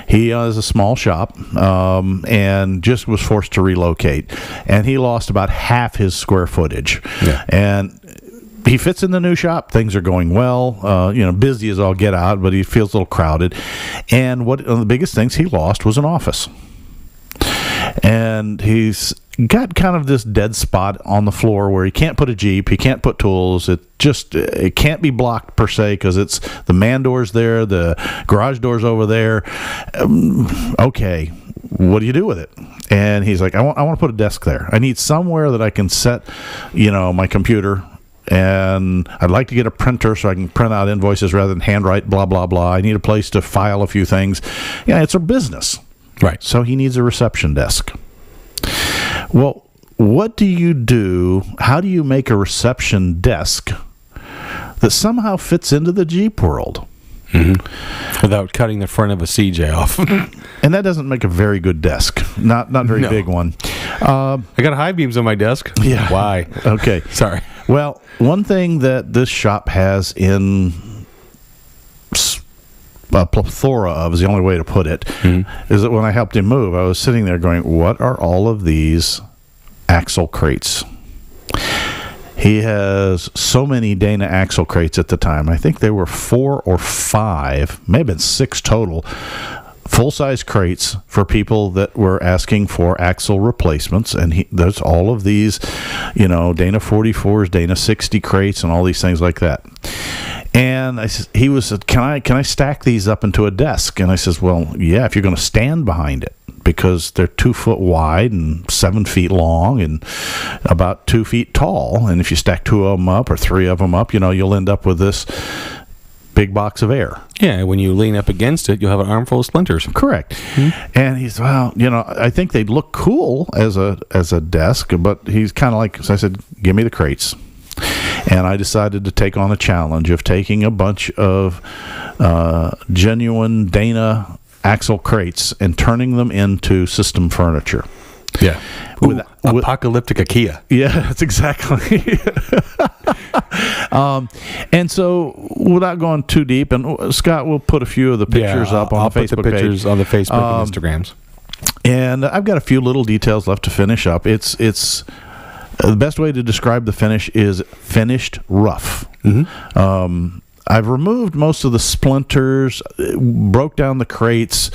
He has a small shop and just was forced to relocate. And he lost about half his square footage. Yeah. And he fits in the new shop. Things are going well. Busy as all get out, but he feels a little crowded. And one of the biggest things he lost was an office. And he's got kind of this dead spot on the floor where he can't put a Jeep, he can't put tools. It can't be blocked per se because it's the man door's there, the garage door's over there. Okay, what do you do with it? And he's like, I want to put a desk there. I need somewhere that I can set, my computer. And I'd like to get a printer so I can print out invoices rather than handwrite, blah, blah, blah. I need a place to file a few things. Yeah, it's a business. Right. So he needs a reception desk. Well, what do you do? How do you make a reception desk that somehow fits into the Jeep world? Mm-hmm. Without cutting the front of a CJ off. And that doesn't make a very good desk. Not very big one. I got high beams on my desk. Yeah. Why? Okay. Sorry. Well, one thing that this shop has in a plethora of is the only way to put it, is that when I helped him move, I was sitting there going, what are all of these axle crates? He has so many Dana axle crates at the time. I think there were 4 or 5, maybe 6 total, full-size crates for people that were asking for axle replacements. And there's all of these, Dana 44s, Dana 60 crates, and all these things like that. And he said, can I stack these up into a desk? And I says, well, yeah, if you're going to stand behind it, because they're 2 foot wide and 7 feet long and about 2 feet tall. And if you stack 2 of them up or 3 of them up, you'll end up with this big box of air. Yeah, when you lean up against it, you'll have an armful of splinters. Correct. Mm-hmm. And he's, well, I think they'd look cool as a desk, but he's kind of like, so I said, give me the crates. And I decided to take on a challenge of taking a bunch of genuine Dana axle crates and turning them into system furniture. Yeah. Apocalyptic IKEA. Yeah, that's exactly. And so, without going too deep, and Scott will put a few of the pictures up on the Facebook page. On the Facebook and Instagrams. And I've got a few little details left to finish up. It's the best way to describe the finish is finished rough. Mm-hmm. I've removed most of the splinters, broke down the crates,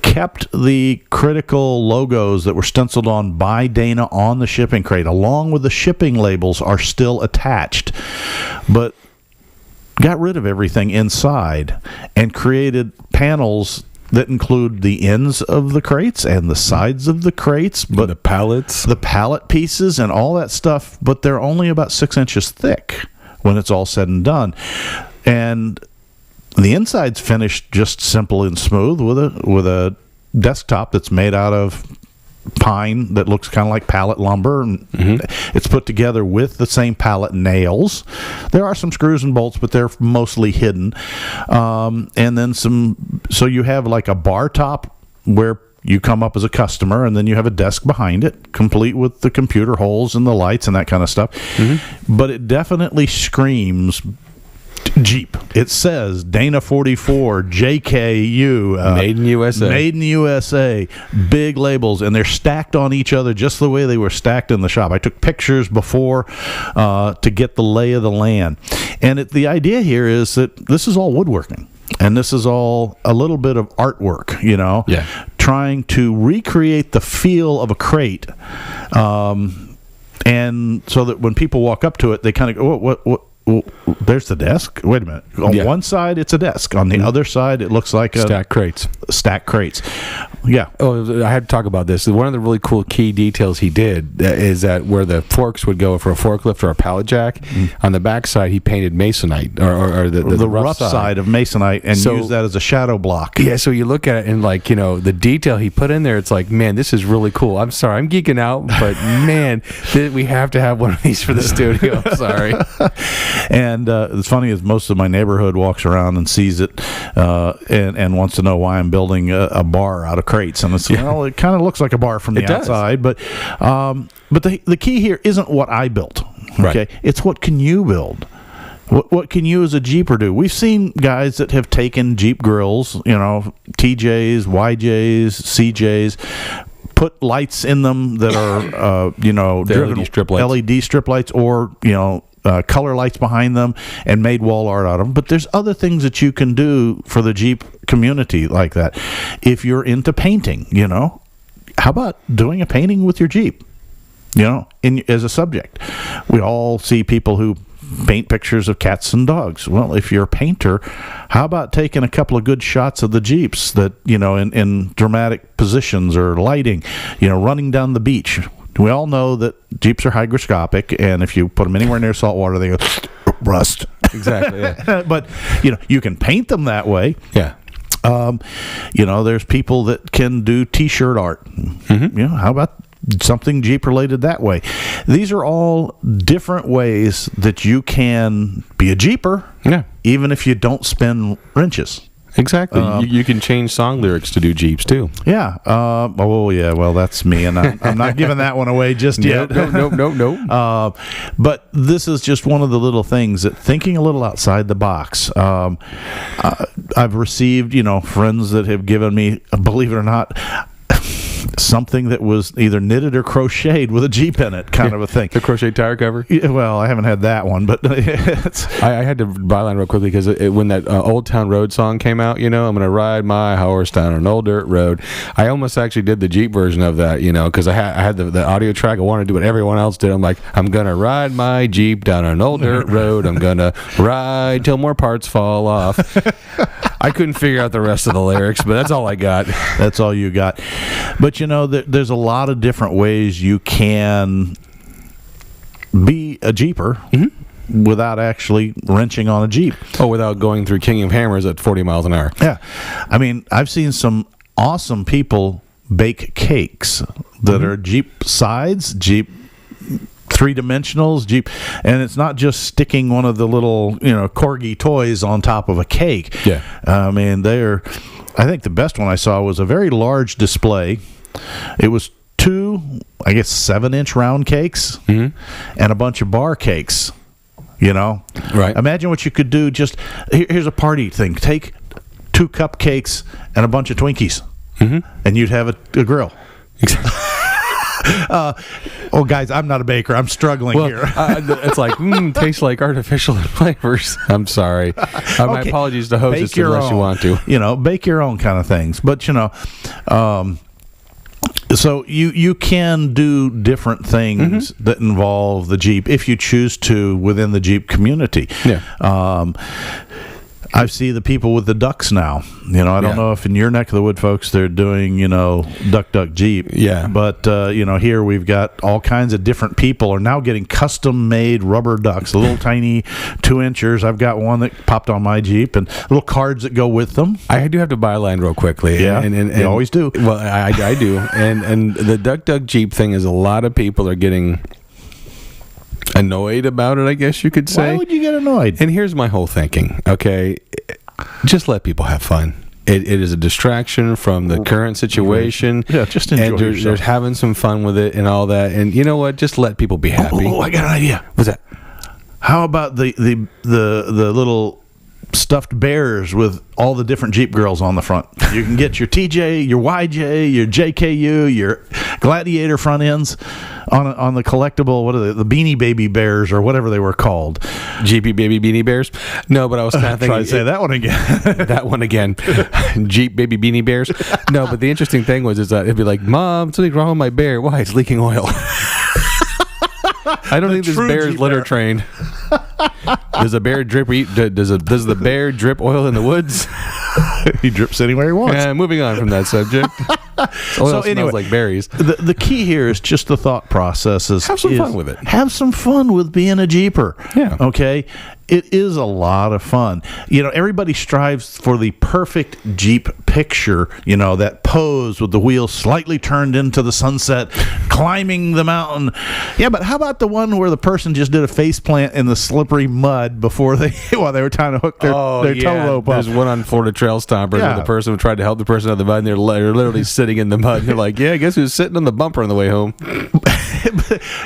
kept the critical logos that were stenciled on by Dana on the shipping crate, along with the shipping labels, are still attached, but got rid of everything inside and created panels that include the ends of the crates and the sides of the crates, but the pallets, the pallet pieces and all that stuff, but they're only about 6 inches thick when it's all said and done. And the inside's finished just simple and smooth with a desktop that's made out of pine that looks kind of like pallet lumber, and it's put together with the same pallet nails. There are some screws and bolts, but they're mostly hidden. And then so you have like a bar top where you come up as a customer, and then you have a desk behind it, complete with the computer holes and the lights and that kind of stuff. Mm-hmm. But it definitely screams Jeep. It says Dana 44 JKU, made in USA. Made in USA. Big labels, and they're stacked on each other just the way they were stacked in the shop. I took pictures before to get the lay of the land. And the idea here is that this is all woodworking, and this is all a little bit of artwork, trying to recreate the feel of a crate. And so that when people walk up to it, they kind of go, what? Well, there's the desk. Wait a minute. On one side, it's a desk. On the other side, it looks like stacked crates. Stacked crates. Yeah. Oh, I had to talk about this. One of the really cool key details he did is that where the forks would go for a forklift or a pallet jack, on the back side, he painted masonite or the rough side of masonite and used that as a shadow block. Yeah. So you look at it and the detail he put in there, it's like, man, this is really cool. I'm sorry, I'm geeking out, but man, we have to have one of these for the studio. I'm sorry. And it's funny is most of my neighborhood walks around and sees it and wants to know why I'm building a bar out of crates. And it's, well, it kind of looks like a bar from the outside, but the key here isn't what I built. Okay, right. It's what can you build. What can you as a Jeeper do? We've seen guys that have taken Jeep grills, TJs, YJs, CJs, put lights in them that are, LED strip lights or, color lights behind them, and made wall art out of them. But there's other things that you can do for the Jeep community like that. If you're into painting, how about doing a painting with your Jeep, as a subject? We all see people who paint pictures of cats and dogs. Well, if you're a painter, how about taking a couple of good shots of the Jeeps that, in dramatic positions or lighting, running down the beach. We all know that Jeeps are hygroscopic, and if you put them anywhere near salt water, they go rust. Exactly. Yeah. But you can paint them that way. Yeah. There's people that can do T-shirt art. Mm-hmm. How about something Jeep related that way? These are all different ways that you can be a Jeeper. Yeah. Even if you don't spin wrenches. Exactly. You can change song lyrics to do Jeeps too. Yeah. Well, that's me, and I'm not giving that one away just yet. No. But this is just one of the little things that thinking a little outside the box. I've received, friends that have given me, believe it or not, something that was either knitted or crocheted with a Jeep in it, kind of a thing. The crochet tire cover? Yeah, well, I haven't had that one, but I had to byline real quickly because when that Old Town Road song came out, I'm going to ride my horse down an old dirt road. I almost actually did the Jeep version of that, because I had the audio track. I wanted to do what everyone else did. I'm like, I'm going to ride my Jeep down an old dirt road. I'm going to ride till more parts fall off. I couldn't figure out the rest of the lyrics, but that's all I got. That's all you got. But there's a lot of different ways you can be a Jeeper without actually wrenching on a Jeep. Oh, without going through King of Hammers at 40 miles an hour. Yeah. I mean, I've seen some awesome people bake cakes that are Jeep sides, Jeep three-dimensionals, Jeep, and it's not just sticking one of the little corgi toys on top of a cake. Yeah. I mean, I think the best one I saw was a very large display. It was 2, I guess 7-inch round cakes and a bunch of bar cakes. Right. Imagine what you could do. Here's a party thing. Take 2 cupcakes and a bunch of Twinkies, and you'd have a grill. Guys, I'm not a baker. I'm struggling here. It's like, tastes like artificial flavors. I'm sorry. My apologies to hostess unless you want to. Bake your own kind of things. But, so you can do different things that involve the Jeep if you choose to within the Jeep community. Yeah. I see the people with the ducks now. I don't know if in your neck of the wood, folks, they're doing, duck, duck, Jeep. Yeah. But, here we've got all kinds of different people are now getting custom-made rubber ducks, little tiny 2-inchers. I've got one that popped on my Jeep, and little cards that go with them. I do have to byline real quickly. Yeah, and you always do. Well, I do. And the duck, duck, Jeep thing is a lot of people are getting annoyed about it, I guess you could say. Why would you get annoyed? And here's my whole thinking, okay? Just let people have fun. It is a distraction from the current situation. Yeah, just enjoy yourself. They're having some fun with it and all that. And you know what? Just let people be happy. Oh, I got an idea. What's that? How about the little stuffed bears with all the different Jeep girls on the front? You can get your TJ, your YJ, your JKU, your Gladiator front ends on the collectible. What are they? The Beanie Baby Bears or whatever they were called. GP Baby Beanie Bears? No, but I was kind of thinking. Try to say that one again. That one again. Jeep Baby Beanie Bears? No, but the interesting thing is that it'd be like, Mom, something's wrong with my bear. Why? It's leaking oil. I don't think this bear is litter trained. Does a bear drip? Does the bear drip oil in the woods? He drips anywhere he wants. Yeah, moving on from that subject. Oil smells like berries. The key here is just the thought process. Have some fun with it. Have some fun with being a Jeeper. Yeah. Okay? It is a lot of fun. Everybody strives for the perfect Jeep picture, that pose with the wheels slightly turned into the sunset, climbing the mountain. Yeah, but how about the one where the person just did a face plant in the slippery mud while they were trying to hook their tow rope up? There's one on Florida Trail Stompers where the person tried to help the person out of the mud, and they're literally sitting in the mud. You're like, yeah, I guess who's sitting on the bumper on the way home?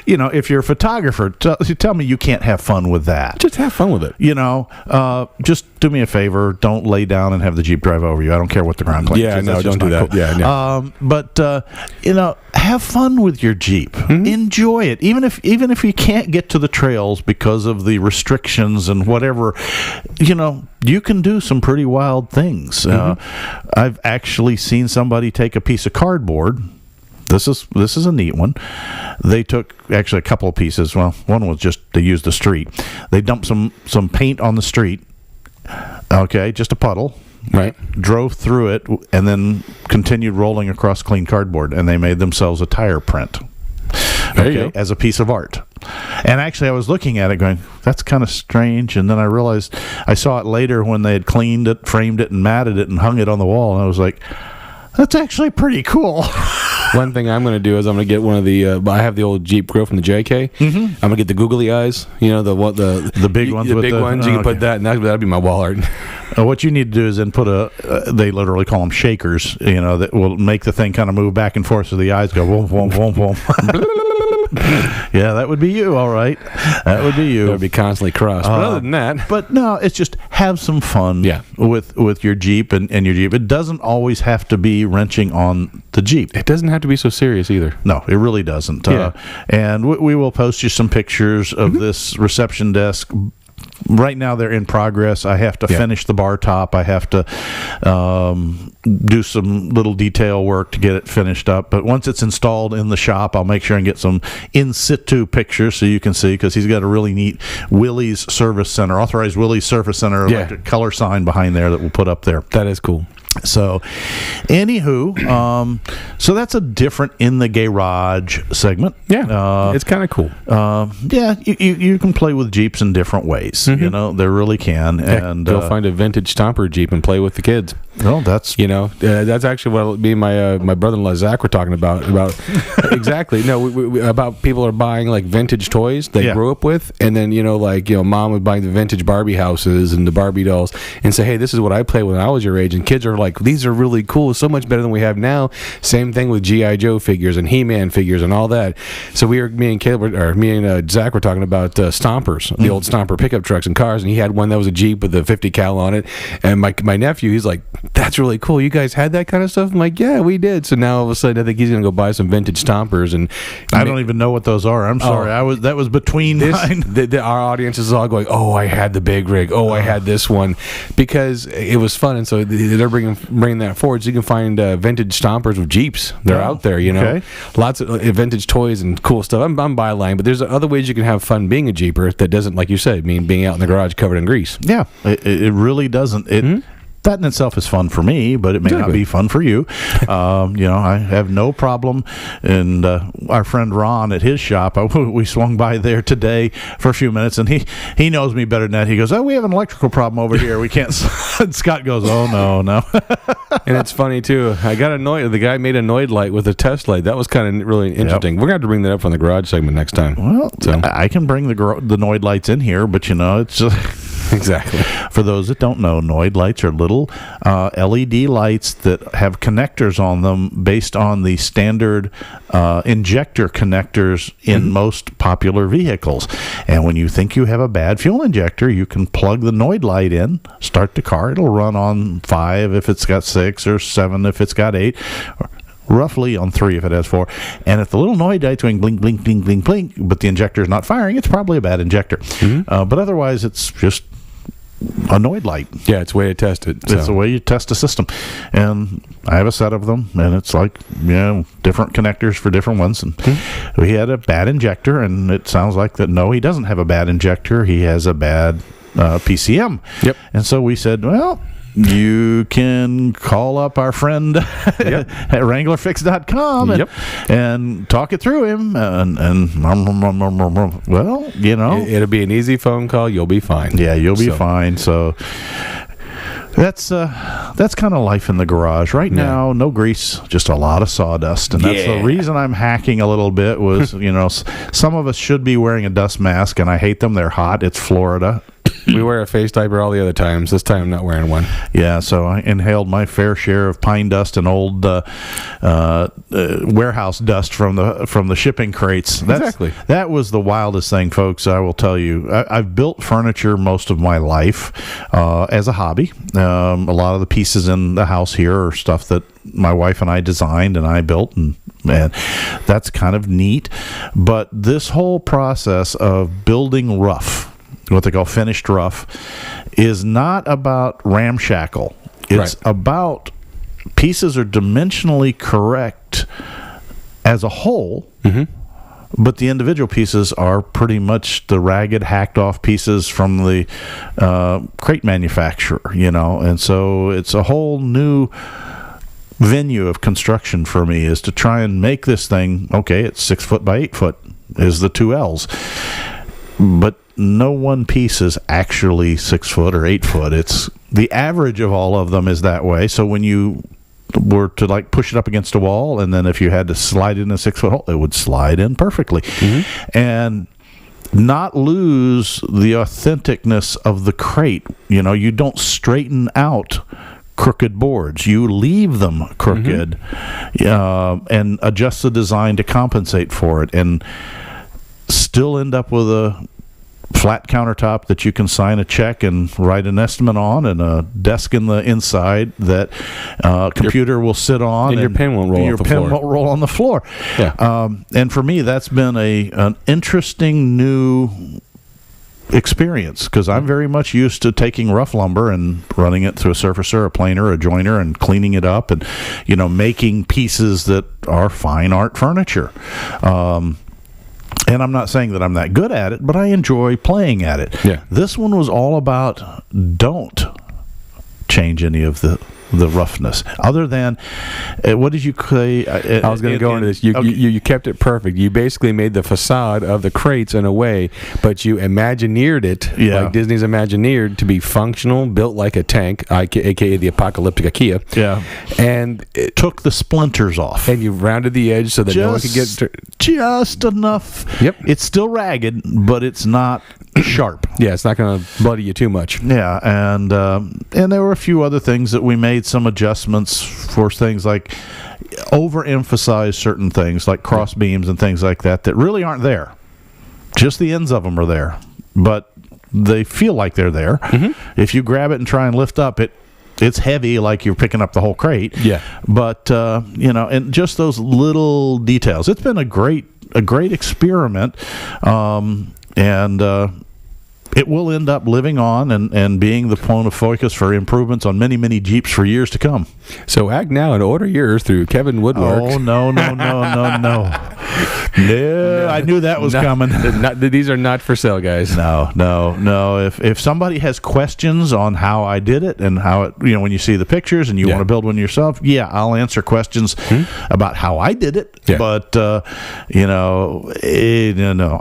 If you're a photographer, tell me you can't have fun with that. Just have fun with it. Just do me a favor. Don't lay down and have the Jeep drive over you. I don't care what the ground claims. Yeah, no, don't do that. Cool. Yeah, no. But have fun with your Jeep. Enjoy it, even if you can't get to the trails because of the restrictions and whatever. You can do some pretty wild things. I've actually seen somebody take a piece of cardboard. This is a neat one. They took actually a couple of pieces. Well, one was just they used the street. They dumped some paint on the street. Okay, just a puddle. Right. Drove through it and then continued rolling across clean cardboard, and they made themselves a tire print. There you go. As a piece of art. And actually, I was looking at it going, that's kind of strange. And then I realized I saw it later when they had cleaned it, framed it, and matted it and hung it on the wall. And I was like, that's actually pretty cool. One thing I'm going to do is I'm going to get one of the. I have the old Jeep grill from the JK. I'm going to get the googly eyes. The big ones. The big ones. You can put that, and that'd be my wall art. What you need to do is then put they literally call them shakers. That will make the thing kind of move back and forth so the eyes go whoom whoom whoom whoom. Yeah, that would be you, all right. That would be you. That would be constantly crossed. But other than that, but no, it's just have some fun. Yeah. with your Jeep and your Jeep. It doesn't always have to be wrenching on the Jeep. it doesn't have to be so serious either. No, it really doesn't. Yeah. And we will post you some pictures of this reception desk. Right now, they're in progress. I have to finish the bar top. I have to do some little detail work to get it finished up. But once it's installed in the shop, I'll make sure and get some in situ pictures so you can see, because he's got a really neat Willys Service Center, authorized Willys Service Center electric color sign behind there that we'll put up there. That is cool. So, anywho, so that's a different in the garage segment. Yeah, it's kind of cool. Yeah, you can play with Jeeps in different ways. You know, they really can. And go find a vintage Stomper Jeep and play with the kids. Well, that's that's actually what me and my brother-in-law Zach were talking about exactly. No, we about people are buying like vintage toys they grew up with, and then mom was buying the vintage Barbie houses and the Barbie dolls, and say, hey, this is what I played when I was your age, and kids are like, these are really cool, so much better than we have now. Same thing with G.I. Joe figures and He-Man figures and all that. So me and Zach were talking about Stompers, the old Stomper pickup trucks and cars, and he had one that was a Jeep with a 50 cal on it, and my nephew, he's like, that's really cool. You guys had that kind of stuff? I'm like, yeah, we did. So now all of a sudden, I think he's going to go buy some vintage Stompers. And I don't even know what those are. I'm sorry. That was between mine. Our audience is all going, oh, I had the big rig. Oh, I had this one, because it was fun. And so they're bringing that forward. So you can find vintage Stompers with Jeeps. They're out there, Okay. Lots of vintage toys and cool stuff. I'm byline, but there's other ways you can have fun being a Jeeper that doesn't, like you said, mean being out in the garage covered in grease. Yeah, it really doesn't. That in itself is fun for me, but it may not be fun for you. I have no problem. And our friend Ron at his shop, we swung by there today for a few minutes, and he knows me better than that. He goes, oh, we have an electrical problem over here. We can't. And Scott goes, oh, no. And it's funny, too. I got annoyed. The guy made a Noid light with a test light. That was kind of really interesting. We're going to have to bring that up on the garage segment next time. Well, I can bring the Noid lights in here, but, it's just... Exactly. For those that don't know, Noid lights are little LED lights that have connectors on them based on the standard injector connectors in most popular vehicles. And when you think you have a bad fuel injector, you can plug the Noid light in, start the car. It'll run on 5 if it's got 6, or 7 if it's got 8, or roughly on 3 if it has 4. And if the little Noid light's going blink, blink, blink, blink, blink, but the injector is not firing, it's probably a bad injector. But otherwise, it's just a Noid light. Yeah, it's a way to test it. It's a way you test a system. And I have a set of them, and it's like, different connectors for different ones. And he had a bad injector, and it sounds like that, no, he doesn't have a bad injector. He has a bad PCM. Yep. And so we said, well, you can call up our friend at WranglerFix.com and talk it through him. And well, it'll be an easy phone call. You'll be fine. Yeah, you'll be fine. So that's kind of life in the garage right now. No grease, just a lot of sawdust, and that's the reason I'm hacking a little bit. Was some of us should be wearing a dust mask, and I hate them. They're hot. It's Florida. We wear a face diaper all the other times. This time I'm not wearing one. Yeah, so I inhaled my fair share of pine dust and old warehouse dust from the shipping crates. Exactly. That was the wildest thing, folks. I will tell you. I've built furniture most of my life as a hobby. A lot of the pieces in the house here are stuff that my wife and I designed and I built, and that's kind of neat. But this whole process of building rough, what they call finished rough, is not about ramshackle. It's about pieces are dimensionally correct as a whole, but the individual pieces are pretty much the ragged, hacked off pieces from the crate manufacturer, and so it's a whole new venue of construction for me, is to try and make this thing, okay, it's 6 foot by 8 foot is the 2 L's, but no one piece is actually 6 foot or 8 foot. It's the average of all of them is that way. So when you were to push it up against a wall, and then if you had to slide it in a 6 foot hole, it would slide in perfectly, and not lose the authenticness of the crate. You don't straighten out crooked boards. You leave them crooked and adjust the design to compensate for it, and still end up with a flat countertop that you can sign a check and write an estimate on, and a desk in the inside that computer will sit on, and your pen won't roll. Your pen won't roll on the floor. Yeah. And for me, that's been an interesting new experience, because I'm very much used to taking rough lumber and running it through a surfacer, a planer, a joiner, and cleaning it up, and making pieces that are fine art furniture. And I'm not saying that I'm that good at it, but I enjoy playing at it. Yeah. This one was all about don't change any of the roughness, other than what did you say? I was going to go into this. You kept it perfect. You basically made the facade of the crates in a way, but you Imagineered it, like Disney's Imagineered, to be functional, built like a tank, aka the apocalyptic IKEA. Yeah, and it took the splinters off, and you rounded the edge so that no one could get just enough. Yep, it's still ragged, but it's not sharp. Yeah, it's not going to bloody you too much. Yeah, and there were a few other things that we made some adjustments for, things like overemphasize certain things like cross beams and things like that really aren't there. Just the ends of them are there, but they feel like they're there. If you grab it and try and lift up, it's heavy, like you're picking up the whole crate. Yeah, but and just those little details. It's been a great experiment, and it will end up living on and being the point of focus for improvements on many, many Jeeps for years to come. So act now and order yours through Kevin Woodworks. Oh, no. No, I knew that was coming. These are not for sale, guys. No. If somebody has questions on how I did it and how it, when you see the pictures and you want to build one yourself, I'll answer questions about how I did it. Yeah. But, no,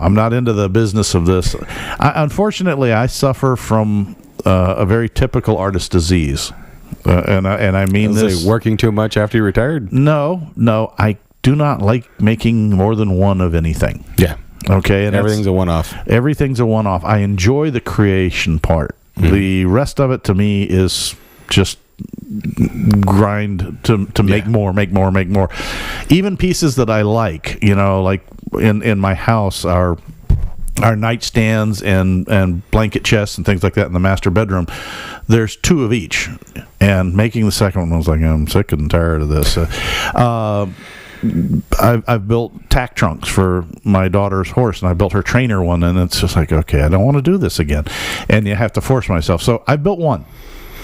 I'm not into the business of this. Unfortunately, I suffer from a very typical artist disease. And I mean this. Working too much after you retired? No, I do not like making more than one of anything. Yeah. Okay. And everything's a one-off. Everything's a one-off. I enjoy the creation part. The rest of it to me is just grind to make more. Even pieces that I like, like in my house, our nightstands and blanket chests and things like that in the master bedroom, there's two of each, and making the second one, I was like, I'm sick and tired of this. I've built tack trunks for my daughter's horse, and I built her trainer one, and it's just like, okay, I don't want to do this again, and you have to force myself. So I built one.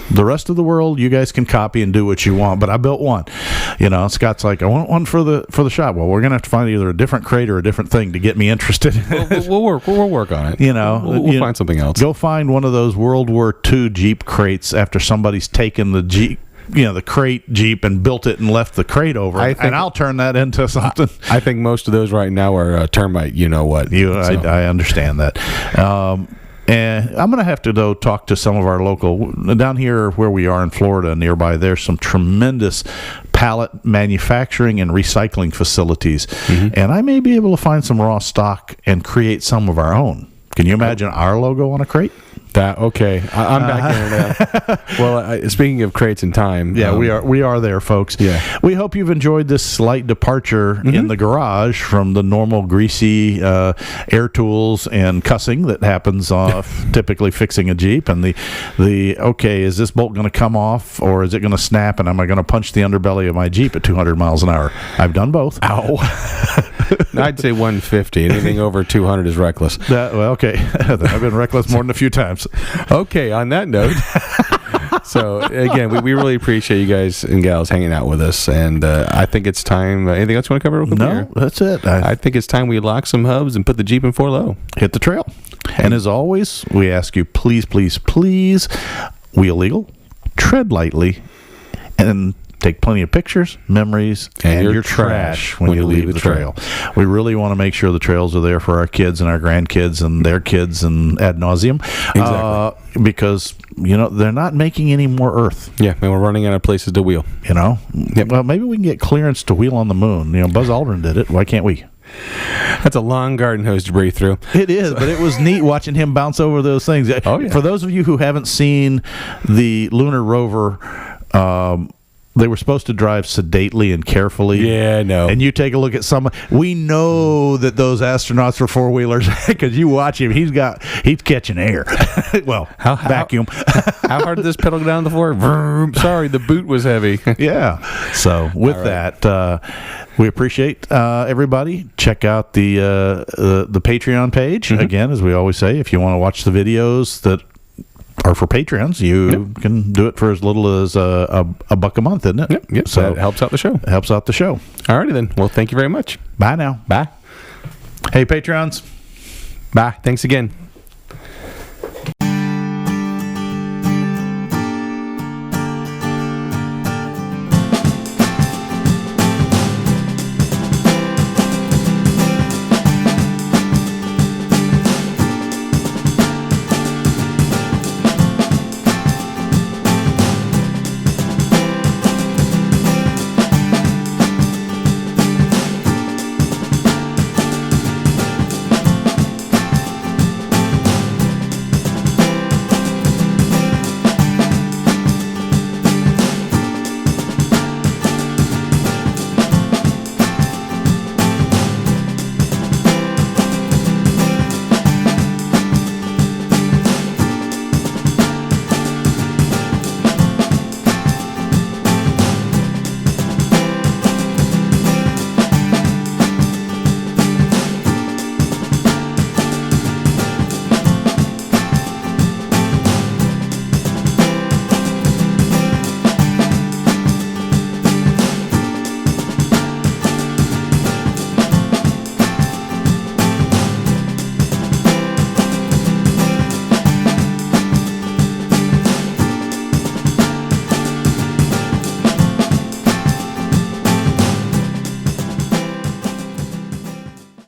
The rest of the world, you guys can copy and do what you want, but I built one. Scott's like, I want one for the shop. Well, we're gonna have to find either a different crate or a different thing to get me interested. We'll work on it. We'll find something else. Go find one of those World War II Jeep crates after somebody's taken the Jeep. The crate Jeep and built it and left the crate over, and I'll turn that into something. I think most of those right now are termite. I understand that. And I'm going to have to, though, talk to some of our local, down here where we are in Florida nearby, there's some tremendous pallet manufacturing and recycling facilities. And I may be able to find some raw stock and create some of our own. Can you imagine our logo on a crate? Okay, I'm back there now. Well, speaking of crates and time, we are there, folks. Yeah, we hope you've enjoyed this slight departure in the garage from the normal greasy air tools and cussing that happens typically fixing a Jeep, and the okay, is this bolt going to come off or is it going to snap, and am I going to punch the underbelly of my Jeep at 200 miles an hour? I've done both. Ow. I'd say 150. Anything over 200 is reckless. Okay. I've been reckless more than a few times. Okay, on that note. So, again, we really appreciate you guys and gals hanging out with us. And I think it's time. Anything else you want to cover real quick? No, that's it. I think it's time we lock some hubs and put the Jeep in 4-low. Hit the trail. And as always, we ask you, please, wheel legal, tread lightly, and take plenty of pictures, memories, and your trash when you leave the trail. We really want to make sure the trails are there for our kids and our grandkids and their kids and ad nauseum. Exactly. Because, they're not making any more earth. Yeah, and we're running out of places to wheel. Yep. Well, maybe we can get clearance to wheel on the moon. Buzz Aldrin did it. Why can't we? That's a long garden hose to breathe through. It is, but it was neat watching him bounce over those things. Oh, yeah. For those of you who haven't seen the lunar rover They were supposed to drive sedately and carefully. Yeah, no. And you take a look at some. We know that those astronauts are four wheelers because you watch him. He's catching air. Well, vacuum. How hard did this pedal go down the floor? Vroom. Sorry, the boot was heavy. Yeah. So with that, we appreciate everybody. Check out the Patreon page again, as we always say. If you want to watch the videos that are for Patreons, you can do it for as little as a buck a month, isn't it? Yep. So that helps out the show. It helps out the show. All righty then. Well, thank you very much. Bye now. Bye. Hey, Patreons. Bye. Thanks again.